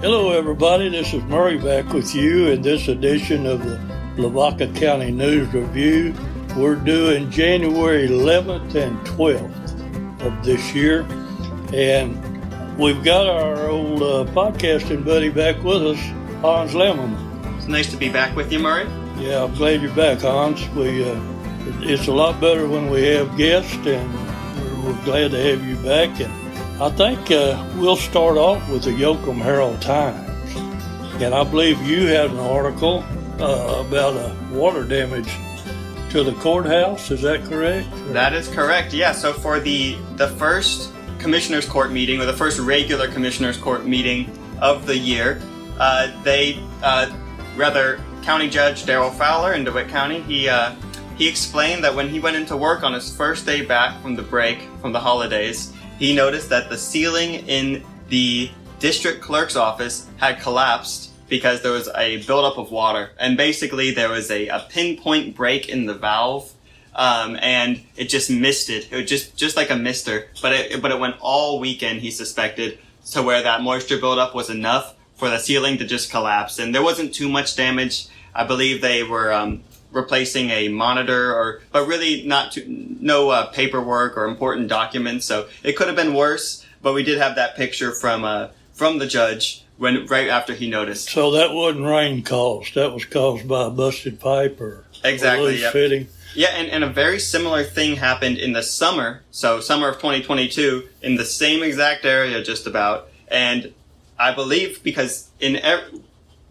Hello everybody, this is Murray back with you in this edition of the Lavaca County News Review. We're doing January 11th and 12th of this year, and we've got our old podcasting buddy back with us, Hans Lemmerman. It's nice to be back with you, Murray. Yeah, I'm glad you're back, Hans. It's a lot better when we have guests, and we're glad to have you back. And I think we'll start off with the Yoakum Herald-Times. And I believe you had an article about water damage to the courthouse. Is that correct? That is correct, yeah. So for the first Commissioners Court meeting, or the first regular Commissioners Court meeting of the year, County Judge Darrell Fowler in DeWitt County, he explained that when he went into work on his first day back from the break, from the holidays, he noticed that the ceiling in the district clerk's office had collapsed because there was a buildup of water. And basically there was a pinpoint break in the valve, and it just misted. It was just like a mister, but it went all weekend, he suspected, to where that moisture buildup was enough for the ceiling to just collapse. And there wasn't too much damage. I believe they were replacing a monitor, but really no paperwork or important documents. So it could have been worse, but we did have that picture from the judge right after he noticed. So that wasn't rain caused. That was caused by a busted pipe or exactly, a loose fitting. Yeah, and a very similar thing happened in the summer. So summer of 2022 in the same exact area, just about. And I believe because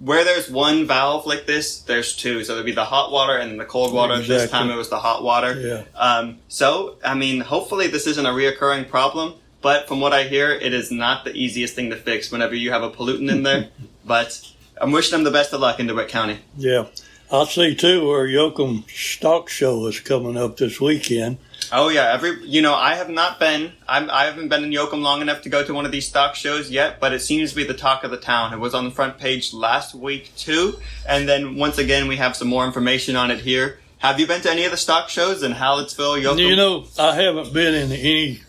where there's one valve like this, there's two. So there'd be the hot water and then the cold water. Exactly. This time it was the hot water. Yeah. So, I mean, hopefully this isn't a reoccurring problem. But from what I hear, it is not the easiest thing to fix whenever you have a pollutant in there. But I'm wishing them the best of luck in DeWitt County. Yeah. I see, too, where Yoakum Stock Show is coming up this weekend. Oh, yeah. I haven't been in Yoakum long enough to go to one of these stock shows yet, but it seems to be the talk of the town. It was on the front page last week, too. And then, once again, we have some more information on it here. Have you been to any of the stock shows in Hallettsville, Yoakum? I haven't been in any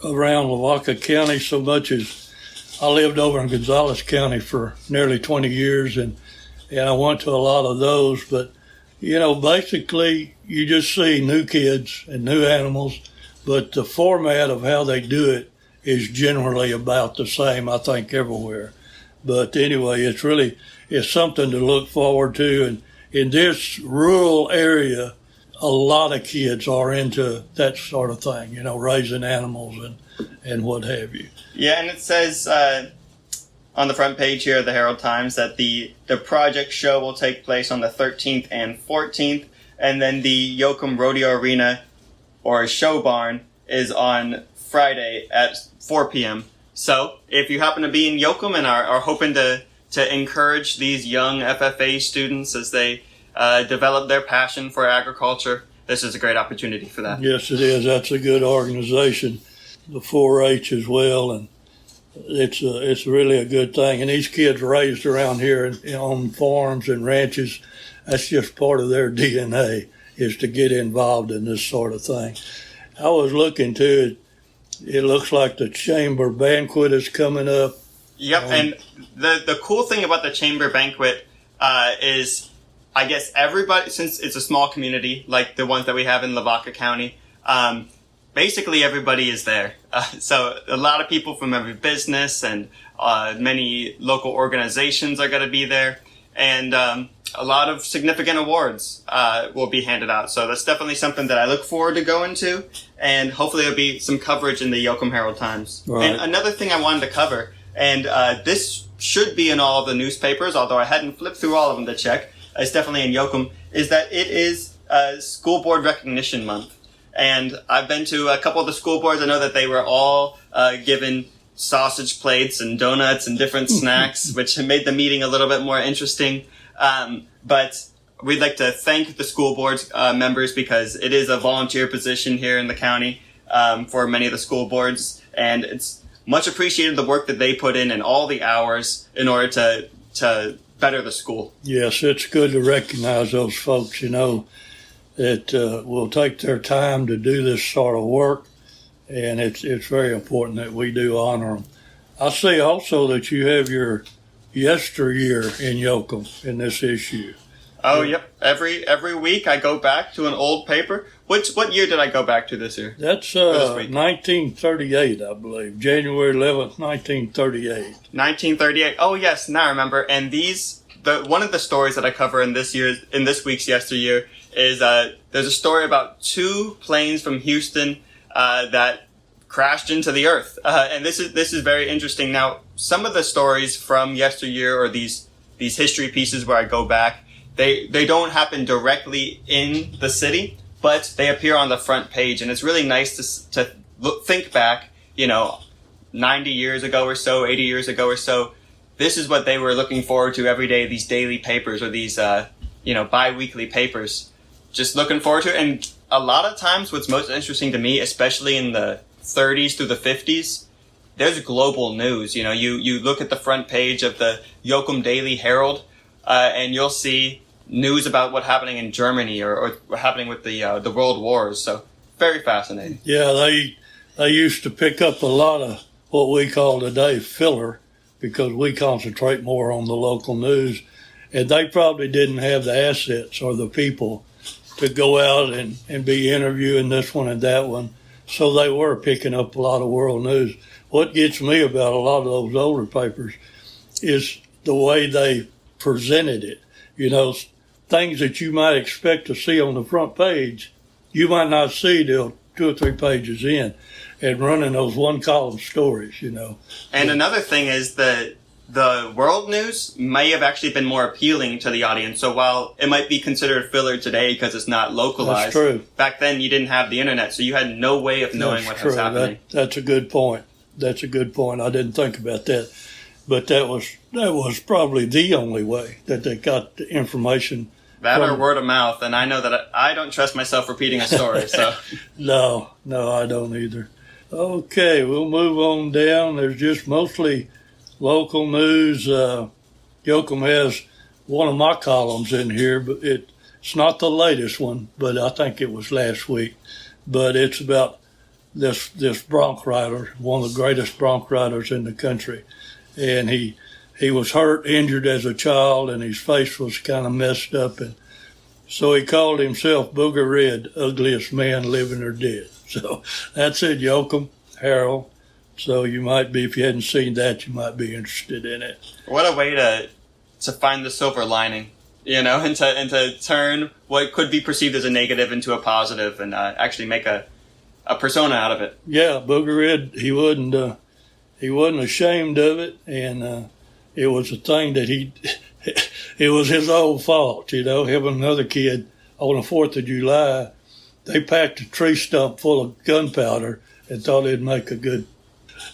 around Lavaca County so much as I lived over in Gonzales County for nearly 20 years, and I went to a lot of those, but basically you just see new kids and new animals, but the format of how they do it is generally about the same, I think, everywhere. But anyway, it's something to look forward to. And in this rural area, a lot of kids are into that sort of thing, raising animals and what have you. Yeah, and it says on the front page here of the Herald-Times that the project show will take place on the 13th and 14th, and then the Yoakum Rodeo Arena, or show barn, is on Friday at 4 p.m. So if you happen to be in Yoakum and are hoping to encourage these young FFA students as they develop their passion for agriculture, this is a great opportunity for that. Yes, it is. That's a good organization, the 4-H as well, and it's really a good thing. And these kids raised around here on farms and ranches, that's just part of their DNA, is to get involved in this sort of thing. I was looking to it looks like the chamber banquet is coming up. Yep, and the cool thing about the chamber banquet is, I guess everybody, since it's a small community like the ones that we have in Lavaca County, basically everybody is there. So a lot of people from every business and many local organizations are going to be there. And a lot of significant awards will be handed out. So that's definitely something that I look forward to going to. And hopefully there'll be some coverage in the Yoakum Herald-Times. Right. And another thing I wanted to cover, and this should be in all of the newspapers, although I hadn't flipped through all of them to check, it's definitely in Yoakum, is that it is School Board Recognition Month. And I've been to a couple of the school boards. I know that they were all given sausage plates and donuts and different snacks, which made the meeting a little bit more interesting. But we'd like to thank the school board's members, because it is a volunteer position here in the county for many of the school boards. And it's much appreciated the work that they put in and all the hours in order to better the school. Yes, it's good to recognize those folks, that will take their time to do this sort of work, and it's very important that we do honor them. I see also that you have your yesteryear in Yoakum in this issue. Oh, yep. Every week I go back to an old paper. What year did I go back to this year? That's this week? 1938, I believe. January 11th, 1938. 1938. Oh, yes. Now I remember. And one of the stories that I cover in this week's yesteryear is there's a story about two planes from Houston that crashed into the earth. And this is very interesting. Now, some of the stories from yesteryear, or these history pieces where I go back, they don't happen directly in the city, but they appear on the front page, and it's really nice to think back, 90 years ago or so, 80 years ago or so. This is what they were looking forward to every day, these daily papers or these, bi-weekly papers. Just looking forward to it. And a lot of times what's most interesting to me, especially in the 30s through the 50s, there's global news. You look at the front page of the Yoakum Daily Herald, and you'll see news about what's happening in Germany or what's happening with the world wars. So very fascinating. Yeah, they used to pick up a lot of what we call today filler, because we concentrate more on the local news, and they probably didn't have the assets or the people to go out and be interviewing this one and that one. So they were picking up a lot of world news. What gets me about a lot of those older papers is the way they presented it. Things that you might expect to see on the front page, you might not see till 2 or 3 pages in, and running those one-column stories, And another thing is that the world news may have actually been more appealing to the audience. So while it might be considered filler today because it's not localized, that's true. Back then you didn't have the internet, so you had no way of knowing what was happening. That's a good point. That's a good point. I didn't think about that. But that was probably the only way that they got the information. That or word of mouth, and I know that I don't trust myself repeating a story, so. No, I don't either. Okay, we'll move on down. There's just mostly local news. Yoakum has one of my columns in here, but it's not the latest one, but I think it was last week. But it's about this bronc rider, one of the greatest bronc riders in the country. And he was injured as a child, and his face was kind of messed up. And so he called himself Booger Red, ugliest man living or dead. So that's it, Yoakum Herald. So you might be, if you hadn't seen that, you might be interested in it. What a way to find the silver lining, and to turn what could be perceived as a negative into a positive, and actually make a persona out of it. Yeah, Booger Red, he wasn't ashamed of it, and it was a thing that it was his own fault, him and another kid on the 4th of July, they packed a tree stump full of gunpowder and thought it'd make a good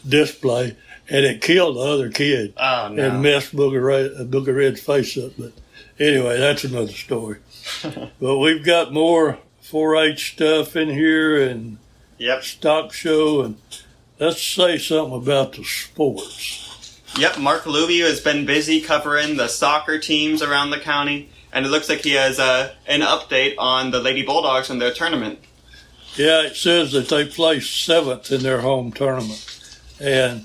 display, and it killed the other kid. Oh, no. And messed Booger Red's face up. But anyway, that's another story. But we've got more 4-H stuff in here, and stock show, and let's say something about the sports. Yep, Mark Luby has been busy covering the soccer teams around the county, and it looks like he has an update on the Lady Bulldogs and their tournament. Yeah, it says that they placed 7th in their home tournament, and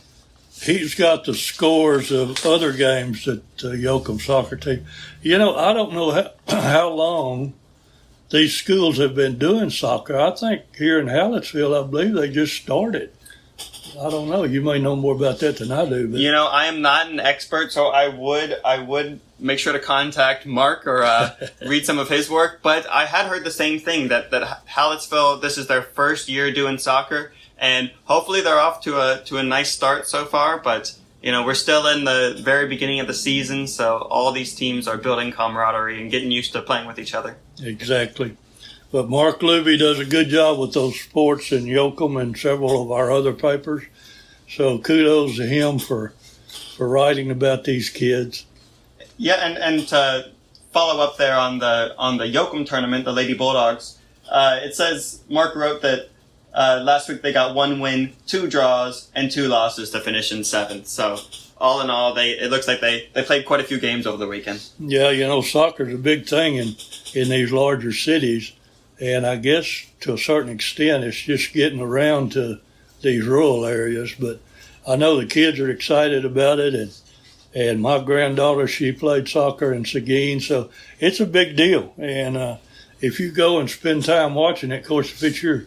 he's got the scores of other games that Yoakum soccer team. I don't know how long these schools have been doing soccer. I think here in Hallettsville, I believe they just started. I don't know. You may know more about that than I do. But. I am not an expert, so I would make sure to contact Mark or read some of his work. But I had heard the same thing, that Hallettsville, this is their first year doing soccer, and hopefully they're off to a nice start so far. But we're still in the very beginning of the season, so all these teams are building camaraderie and getting used to playing with each other. Exactly. But Mark Luby does a good job with those sports in Yoakum and several of our other papers. So kudos to him for writing about these kids. Yeah, and to follow up there on the Yoakum tournament, the Lady Bulldogs, it says Mark wrote that last week they got 1 win, 2 draws, and 2 losses to finish in 7th. So all in all, it looks like they played quite a few games over the weekend. Yeah, soccer's a big thing in these larger cities. And I guess to a certain extent, it's just getting around to these rural areas. But I know the kids are excited about it, and And my granddaughter, she played soccer in Seguin, so it's a big deal. And if you go and spend time watching it, of course, if it's your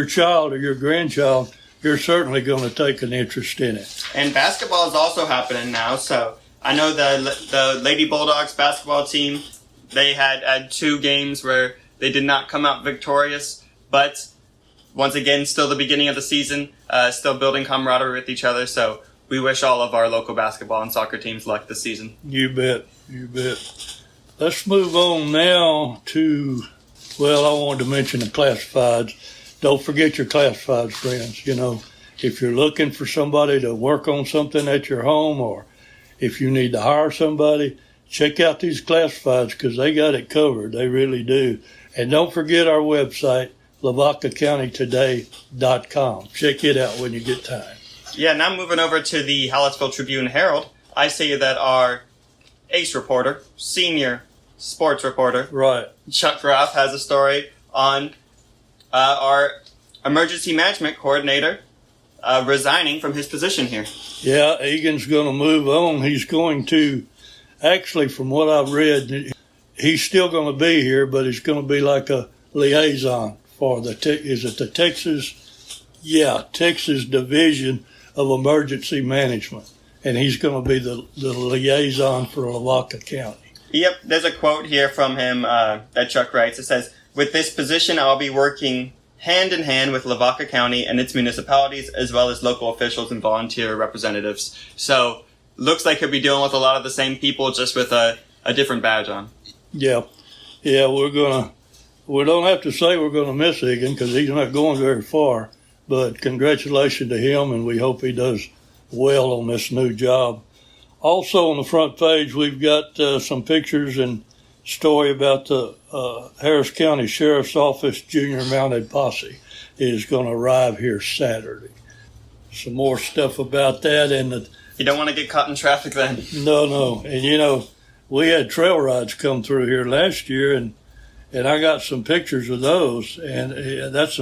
child or your grandchild, you're certainly going to take an interest in it. And basketball is also happening now. So I know the Lady Bulldogs basketball team, they had 2 games where they did not come out victorious. But once again, still the beginning of the season, still building camaraderie with each other. So we wish all of our local basketball and soccer teams luck this season. You bet. You bet. Let's move on now to, well, I wanted to mention the classifieds. Don't forget your classifieds, friends. You know, if you're looking for somebody to work on something at your home, or if you need to hire somebody, check out these classifieds because they got it covered. They really do. And don't forget our website, LavacaCountyToday.com. Check it out when you get time. Yeah, now moving over to the Hallettsville Tribune-Herald, I say that our ace reporter, senior sports reporter, right, Chuck Groff, has a story on our emergency management coordinator resigning from his position here. Yeah, Egan's going to move on. He's going to, actually, from what I've read, he's still going to be here, but he's going to be like a liaison for the Texas Division of Emergency Management, and he's going to be the liaison for Lavaca County. Yep, there's a quote here from him that Chuck writes. It says, "With this position, I'll be working hand in hand with Lavaca County and its municipalities, as well as local officials and volunteer representatives." So, looks like he'll be dealing with a lot of the same people, just with a different badge on. Yeah, we don't have to say we're going to miss Egan because he's not going very far. But congratulations to him, and we hope he does well on this new job. Also on the front page, we've got some pictures and story about the Harris County Sheriff's Office Junior Mounted Posse is going to arrive here Saturday. Some more stuff about that. And you don't want to get caught in traffic then. No. And, you know, we had trail rides come through here last year, and I got some pictures of those, and that's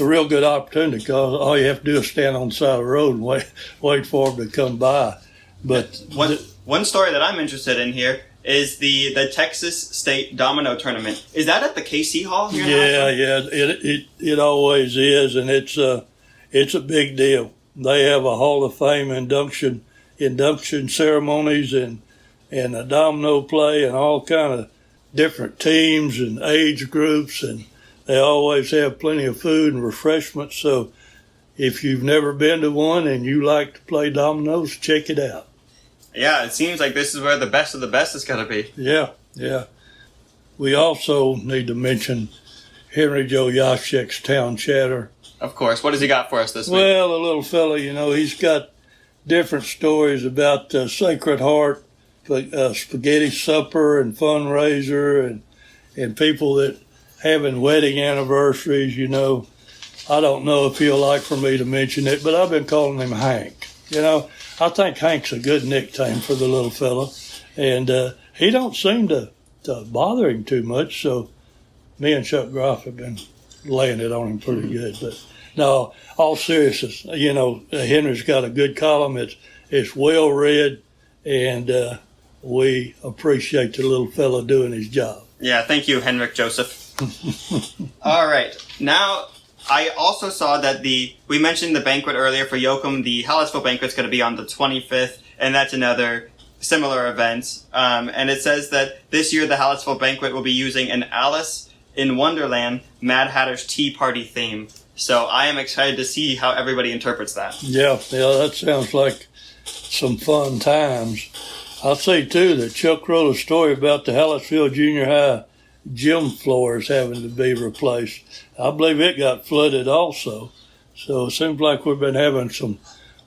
a real good opportunity because all you have to do is stand on the side of the road and wait for them to come by. But one story that I'm interested in here is the Texas State Domino Tournament. Is that at the KC Hall here? Yeah. It always is, and it's a big deal. They have a Hall of Fame induction ceremonies and a domino play and all kind of different teams and age groups, and they always have plenty of food and refreshments. So if you've never been to one and you like to play dominoes, check it out. Yeah, it seems like this is where the best of the best is going to be. Yeah. We also need to mention Henry Joe Yashek's Town Chatter. Of course. What has he got for us this week? Well, the little fella, you know, he's got different stories about Sacred Heart, spaghetti supper and fundraiser and people that having wedding anniversaries, you know. I don't know if he'll like for me to mention it, but I've been calling him Hank. You know, I think Hank's a good nickname for the little fella, and he don't seem to bother him too much, so me and Chuck Groff have been laying it on him pretty good. But no, all seriousness, you know, Henry's got a good column. It's well read, and we appreciate the little fella doing his job. Yeah, thank you, Henrik Joseph. All right, now I also saw that we mentioned the banquet earlier for Yoakum. The Hallettsville banquet's going to be on the 25th, and that's another similar event. And it says that this year the Hallettsville banquet will be using an Alice in Wonderland Mad Hatter's Tea Party theme. So I am excited to see how everybody interprets that. Yeah, that sounds like some fun times. I'll say, too, that Chuck wrote a story about the Hallettsville Junior High gym floors having to be replaced. I believe it got flooded also. So it seems like we've been having some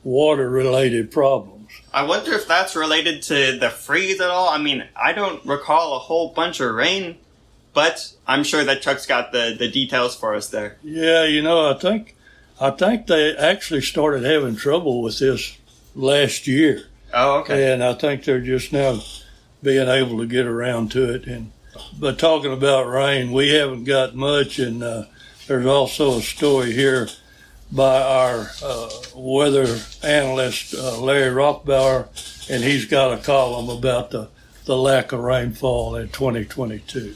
water-related problems. I wonder if that's related to the freeze at all. I mean, I don't recall a whole bunch of rain, but I'm sure that Chuck's got the details for us there. Yeah, you know, I think they actually started having trouble with this last year. Oh, okay. And I think they're just now being able to get around to it. But talking about rain, we haven't got much, and there's also a story here by our weather analyst, Larry Rothbauer, and he's got a column about the lack of rainfall in 2022.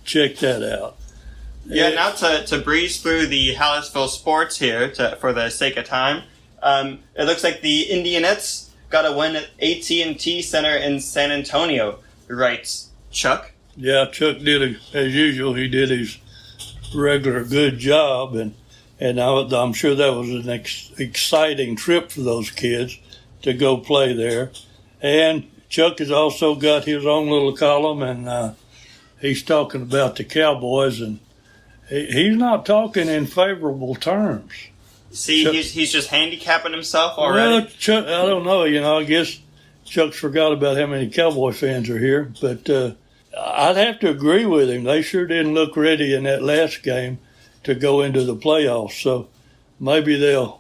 Check that out. Yeah, now to breeze through the Hallettsville sports here for the sake of time. It looks like the Indianettes got a win at AT&T Center in San Antonio, writes Chuck. Yeah, Chuck did, as usual, he did his regular good job, and I'm sure that was an exciting trip for those kids to go play there. And Chuck has also got his own little column, and he's talking about the Cowboys, and he's not talking in favorable terms. See, Chuck, he's just handicapping himself already. Well, Chuck, I don't know. I guess Chuck's forgot about how many Cowboy fans are here, but I'd have to agree with him. They sure didn't look ready in that last game to go into the playoffs. So maybe they'll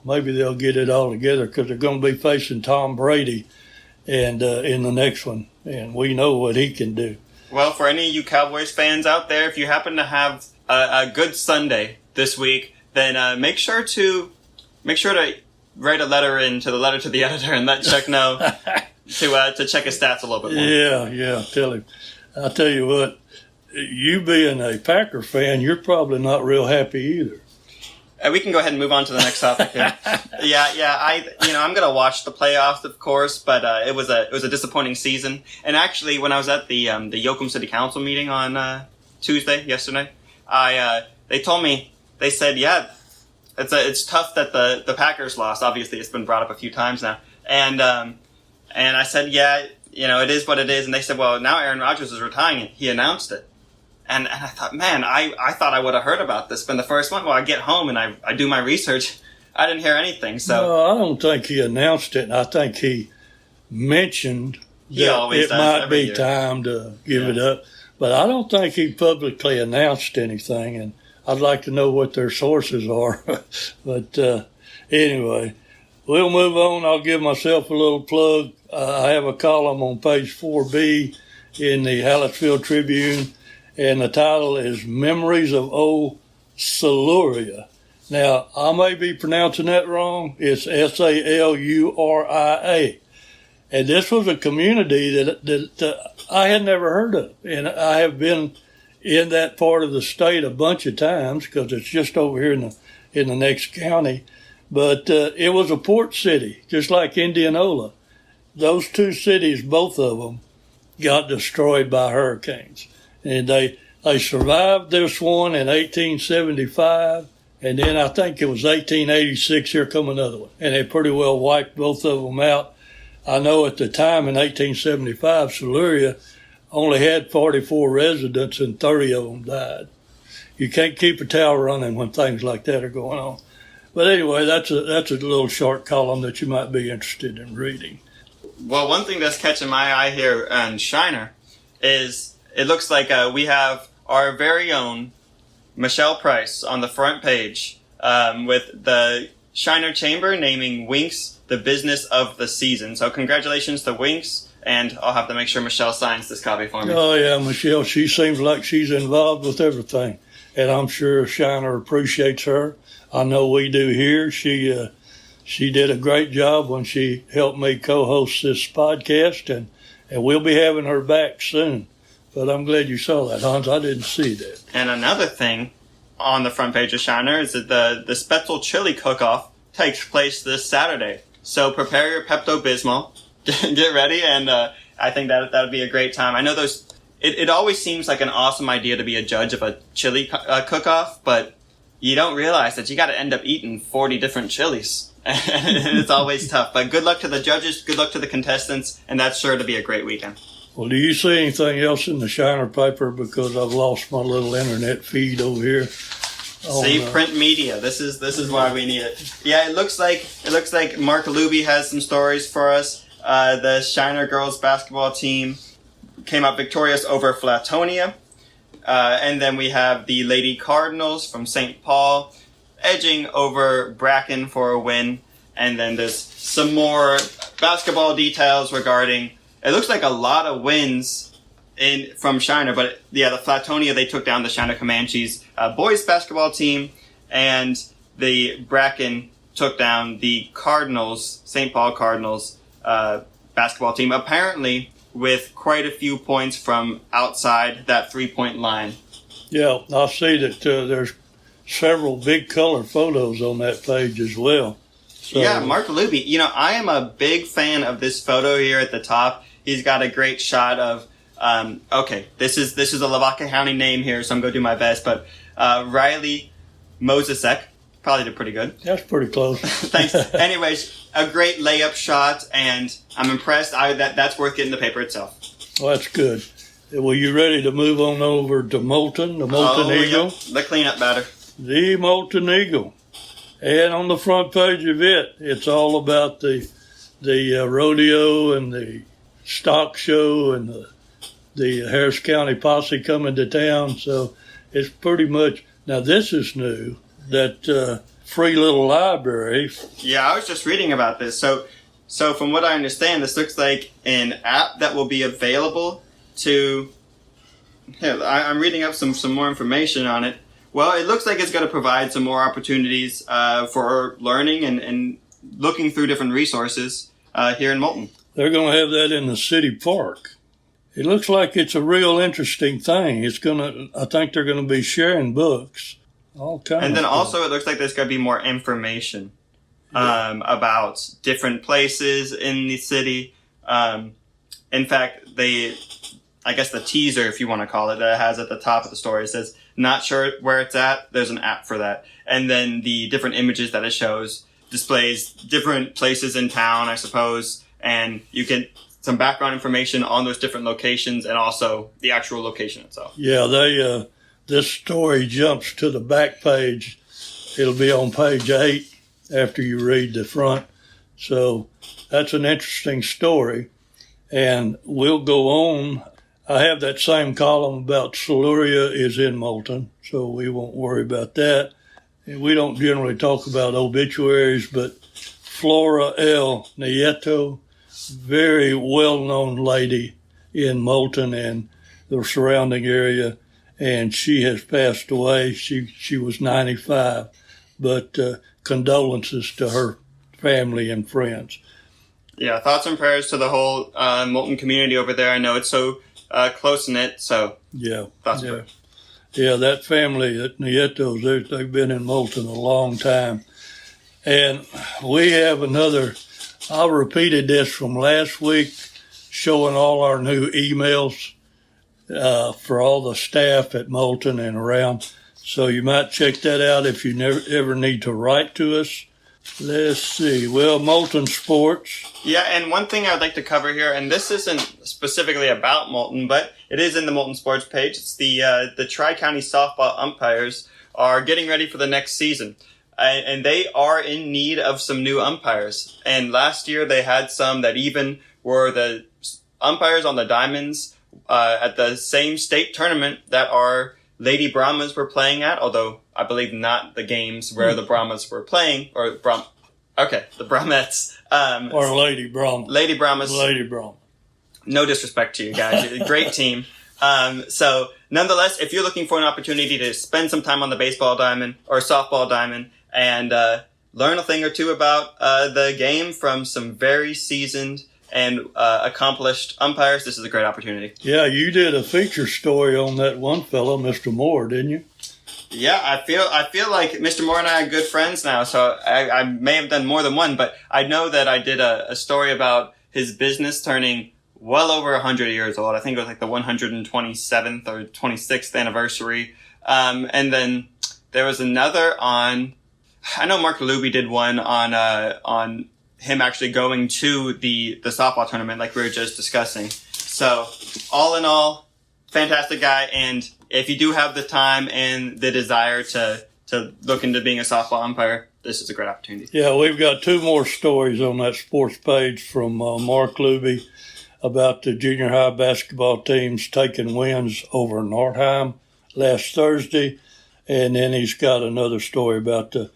get it all together, because they're going to be facing Tom Brady and in the next one, and we know what he can do. Well, for any of you Cowboys fans out there, if you happen to have a good Sunday this week, then make sure to write a letter to the editor and let Chuck know to check his stats a little bit more. Yeah. Tell him. I'll tell you what. You being a Packer fan, you're probably not real happy either. We can go ahead and move on to the next topic here. I'm gonna watch the playoffs, of course, but it was a disappointing season. And actually, when I was at the Yoakum City Council meeting on yesterday, they said, yeah, it's tough that the Packers lost. Obviously, it's been brought up a few times now, and I said, yeah, it is what it is. And they said, well, now Aaron Rodgers is retiring. He announced it. And I thought, man, I thought I would have heard about this. Been the first one. Well, I get home and I do my research. I didn't hear anything. So no, I don't think he announced it. I think he mentioned that it might be time to give it up. But I don't think he publicly announced anything. And I'd like to know what their sources are. But anyway, we'll move on. I'll give myself a little plug. I have a column on page 4B in the Hallettsville Tribune, and the title is Memories of Old Saluria. Now, I may be pronouncing that wrong. It's Saluria. And this was a community that I had never heard of. And I have been in that part of the state a bunch of times, because it's just over here in the next county. But it was a port city, just like Indianola. Those two cities, both of them, got destroyed by hurricanes. And they survived this one in 1875, and then I think it was 1886, here come another one. And they pretty well wiped both of them out. I know at the time in 1875, Saluria only had 44 residents and 30 of them died. You can't keep a tower running when things like that are going on. But anyway, that's a little short column that you might be interested in reading. Well, one thing that's catching my eye here on Shiner is it looks like we have our very own Michelle Price on the front page with the Shiner Chamber naming Winks the business of the season. So congratulations to Winks, and I'll have to make sure Michelle signs this copy for me. Oh, yeah, Michelle, she seems like she's involved with everything, and I'm sure Shiner appreciates her. I know we do here. She did a great job when she helped me co-host this podcast, and we'll be having her back soon. But I'm glad you saw that, Hans. I didn't see that. And another thing on the front page of Shiner is that the Spetzel Chili Cook-Off takes place this Saturday. So prepare your Pepto-Bismol, get ready, and I think that would be a great time. I know it always seems like an awesome idea to be a judge of a chili cook-off, but you don't realize that you got to end up eating 40 different chilies. And it's always tough. But good luck to the judges, good luck to the contestants, and that's sure to be a great weekend. Well, do you see anything else in the Shiner paper? Because I've lost my little internet feed over here. See, print media. This is why we need it. Yeah, it looks like Mark Luby has some stories for us. The Shiner girls basketball team came out victorious over Flatonia. And then we have the Lady Cardinals from St. Paul edging over Bracken for a win. And then there's some more basketball details regarding, it looks like a lot of wins from Shiner, but the Flatonia, they took down the Shiner Comanches boys basketball team, and the Bracken took down the Cardinals, St. Paul Cardinals basketball team, apparently with quite a few points from outside that 3-point line. Yeah, I see that there's several big color photos on that page as well. So, yeah, Mark Luby. I am a big fan of this photo here at the top. He's got a great shot of, this is a Lavaca County name here, so I'm going to do my best, but Riley Mosesek probably did pretty good. That's pretty close. Thanks. Anyways, a great layup shot, and I'm impressed. That's worth getting the paper itself. Well, that's good. Well, you ready to move on over to Moulton, the Moulton Eagle? Yep. The cleanup batter. The Moulton Eagle. And on the front page of it, it's all about the rodeo and the stock show and the Harris County posse coming to town. So it's pretty much, now this is new, that free little library. Yeah, I was just reading about this. So from what I understand, this looks like an app that will be available to, I'm reading up some more information on it. Well, it looks like it's going to provide some more opportunities for learning and looking through different resources here in Moulton. They're going to have that in the city park. It looks like it's a real interesting thing. I think they're going to be sharing books. All kinds. And then also it looks like there's going to be more information about different places in the city. In fact, I guess the teaser, if you want to call it, that it has at the top of the story, it says, not sure where it's at, there's an app for that. And then the different images that it shows displays different places in town, I suppose, and you get some background information on those different locations and also the actual location itself. Yeah, this story jumps to the back page. It'll be on page 8 after you read the front. So that's an interesting story. And we'll go on. I have that same column about Siluria is in Moulton, so we won't worry about that. And we don't generally talk about obituaries, but Flora L. Nieto, very well-known lady in Moulton and the surrounding area, and she has passed away. She was 95, but condolences to her family and friends. Yeah, thoughts and prayers to the whole Moulton community over there. I know it's so close-knit, so yeah, thoughts and prayers. Yeah, that family, that Nietos, they've been in Moulton a long time. And we have another, I repeated this from last week, showing all our new emails for all the staff at Moulton and around. So you might check that out if you ever need to write to us. Let's see. Well, Moulton sports. Yeah, and one thing I would like to cover here, and this isn't specifically about Moulton, but it is in the Moulton sports page. It's the Tri-County softball umpires are getting ready for the next season. And they are in need of some new umpires. And last year they had some that even were the umpires on the Diamonds at the same state tournament that our Lady Brahmas were playing at, although I believe not the games where the Brahmas were playing, or the Brahmettes. Or Lady Brahma. Lady Brahmas. Lady Brahma. No disrespect to you guys. You're a great team. So nonetheless, if you're looking for an opportunity to spend some time on the baseball diamond or softball diamond and learn a thing or two about the game from some very seasoned and accomplished umpires, this is a great opportunity. Yeah, you did a feature story on that one fellow, Mr. Moore, didn't you? Yeah, I feel like Mr. Moore and I are good friends now, so I may have done more than one, but I know that I did a story about his business turning well over 100 years old. I think it was like the 127th or 26th anniversary. And then there was another on, I know Mark Luby did one on him actually going to the softball tournament like we were just discussing. So all in all, fantastic guy. And if you do have the time and the desire to look into being a softball umpire, this is a great opportunity. Yeah, we've got 2 more stories on that sports page from Mark Luby about the junior high basketball teams taking wins over Northeim last Thursday. And then he's got another story about the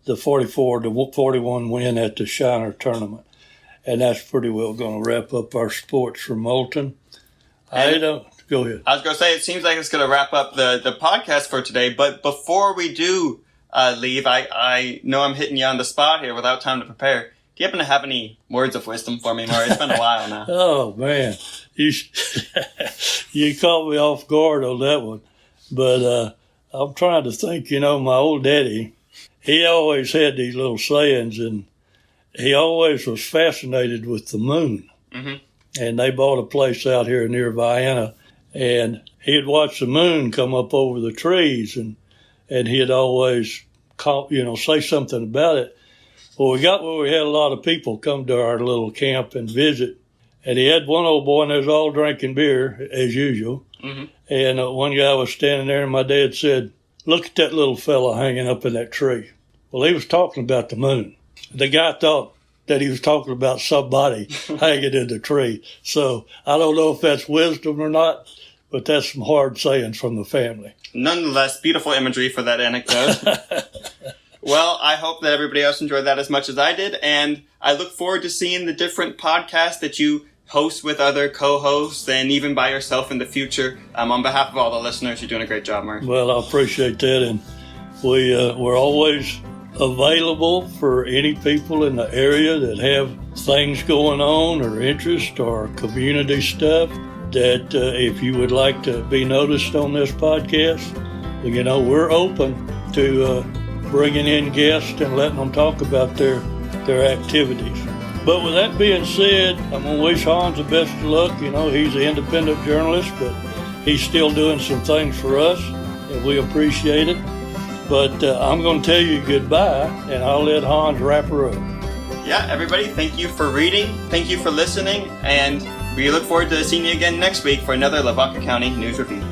44-41 win at the Shiner tournament. And that's pretty well going to wrap up our sports from Moulton. Go ahead. I was going to say, it seems like it's going to wrap up the podcast for today. But before we do leave, I know I'm hitting you on the spot here without time to prepare. Do you happen to have any words of wisdom for me, Murray? It's been a while now. Oh, man. You you caught me off guard on that one. But I'm trying to think, my old daddy, he always had these little sayings, and he always was fascinated with the moon. Mm-hmm. And they bought a place out here near Vienna, and he'd watch the moon come up over the trees, and he'd always say something about it. Well, we got where we had a lot of people come to our little camp and visit, and he had one old boy, and they was all drinking beer, as usual. Mm-hmm. And one guy was standing there, and my dad said, "Look at that little fella hanging up in that tree." Well, he was talking about the moon. The guy thought that he was talking about somebody hanging in the tree. So I don't know if that's wisdom or not, but that's some hard sayings from the family. Nonetheless, beautiful imagery for that anecdote. Well, I hope that everybody else enjoyed that as much as I did, and I look forward to seeing the different podcasts that you host with other co-hosts and even by yourself in the future. On behalf of all the listeners, you're doing a great job, Murray. Well, I appreciate that, and we're always available for any people in the area that have things going on or interest or community stuff that if you would like to be noticed on this podcast, we're open to bringing in guests and letting them talk about their activities. But with that being said, I'm going to wish Hans the best of luck. He's an independent journalist, but he's still doing some things for us, and we appreciate it. But I'm going to tell you goodbye, and I'll let Hans wrap her up. Yeah, everybody, thank you for reading. Thank you for listening, and we look forward to seeing you again next week for another Lavaca County News Review.